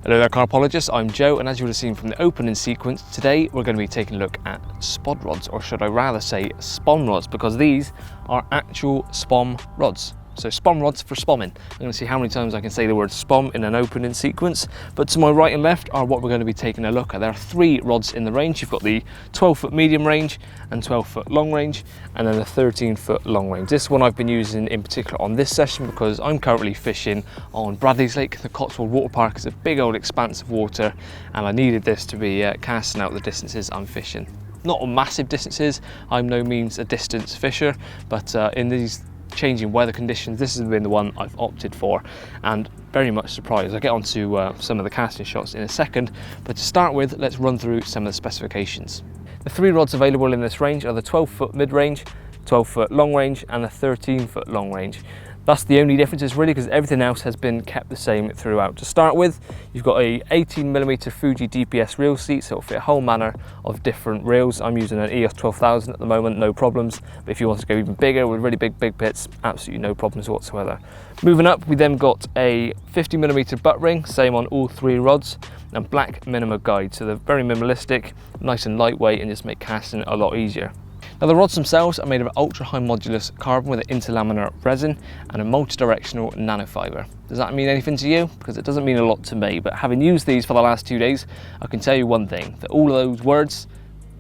Hello there Carpologists, I'm Joe, and as you would have seen from the opening sequence, today we're going to be taking a look at spod rods, or should I rather say spomb rods, because these are actual spomb rods. So spomb rods for spomming. I'm going to see how many times I can say the word spomb in an opening sequence. But to my right and left are what we're going to be taking a look at. There are 3 rods in the range. You've got the 12-foot medium range and 12-foot long range, and then the 13-foot long range. This one I've been using in particular on this session because I'm currently fishing on Bradley's Lake. The Cotswold Water Park is a big old expanse of water, and I needed this to be casting out the distances I'm fishing. Not on massive distances. I'm no means a distance fisher, but in these changing weather conditions, this has been the one I've opted for, and very much surprised. I'll get on to some of the casting shots in a second, but to start with, let's run through some of the specifications. The 3 rods available in this range are the 12-foot mid-range, 12-foot long range, and the 13-foot long range. That's the only differences really, because everything else has been kept the same throughout. To start with, you've got a 18mm Fuji DPS reel seat, so it'll fit a whole manner of different reels. I'm using an EOS 12,000 at the moment, no problems. But if you want to go even bigger with really big bits, absolutely no problems whatsoever. Moving up, we then got a 50mm butt ring, same on all 3 rods, and black minima guide. So they're very minimalistic, nice and lightweight, and just make casting a lot easier. Now the rods themselves are made of ultra high modulus carbon with an interlaminar resin and a multi-directional nanofiber. Does that mean anything to you? Because it doesn't mean a lot to me, but having used these for the last 2 days, I can tell you one thing, that all of those words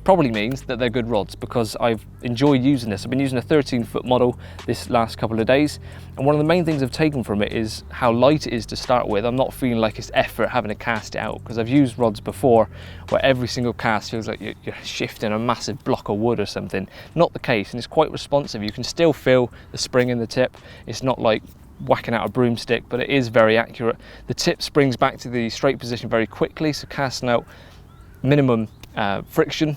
probably means that they're good rods, because I've enjoyed using this. I've been using a 13-foot model this last couple of days, and one of the main things I've taken from it is how light it is to start with. I'm not feeling like it's effort having to cast it out, because I've used rods before where every single cast feels like you're shifting a massive block of wood or something. Not the case, and it's quite responsive. You can still feel the spring in the tip. It's not like whacking out a broomstick, but it is very accurate. The tip springs back to the straight position very quickly, so casting out minimum friction.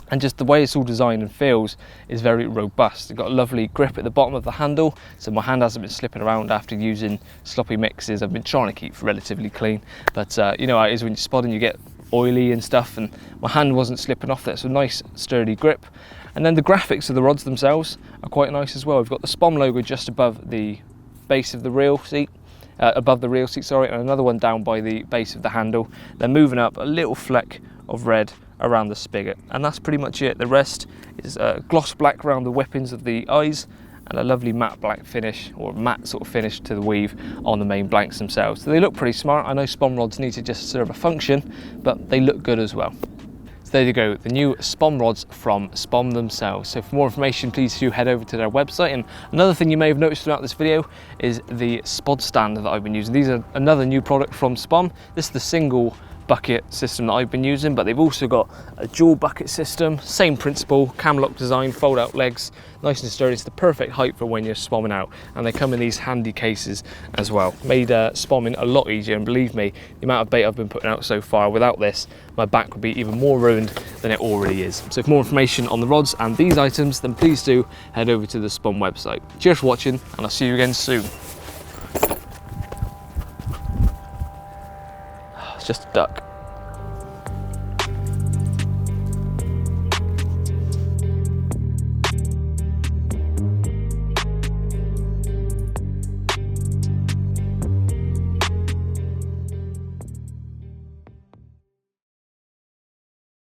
And just the way it's all designed and feels is very robust. It's got a lovely grip at the bottom of the handle, so my hand hasn't been slipping around after using sloppy mixes. I've been trying to keep relatively clean, but you know how it is when you're spodding, you get oily and stuff, and my hand wasn't slipping off there, so nice sturdy grip. And then the graphics of the rods themselves are quite nice as well. We've got the Spomb logo just above the base of the reel seat, above the reel seat, sorry, and another one down by the base of the handle. Then moving up, a little fleck of red around the spigot, and that's pretty much it. The rest is gloss black around the whippings of the eyes, and a lovely matte black finish, or matte sort of finish to the weave on the main blanks themselves. So they look pretty smart. I know spomb rods need to just serve a function, but they look good as well. So there you go, the new spomb rods from Spomb themselves. So for more information, please do head over to their website. And another thing you may have noticed throughout this video is the spod stand that I've been using. These are another new product from Spomb. This is the single bucket system that I've been using, but they've also got a dual bucket system, same principle, cam lock design, fold out legs, nice and sturdy. It's the perfect height for when you're spomming out, and they come in these handy cases as well. Made spomming a lot easier, and believe me, the amount of bait I've been putting out so far, without this, my back would be even more ruined than it already is. So for more information on the rods and these items, then please do head over to the Spomb website. Cheers for watching, and I'll see you again soon. It's just a duck.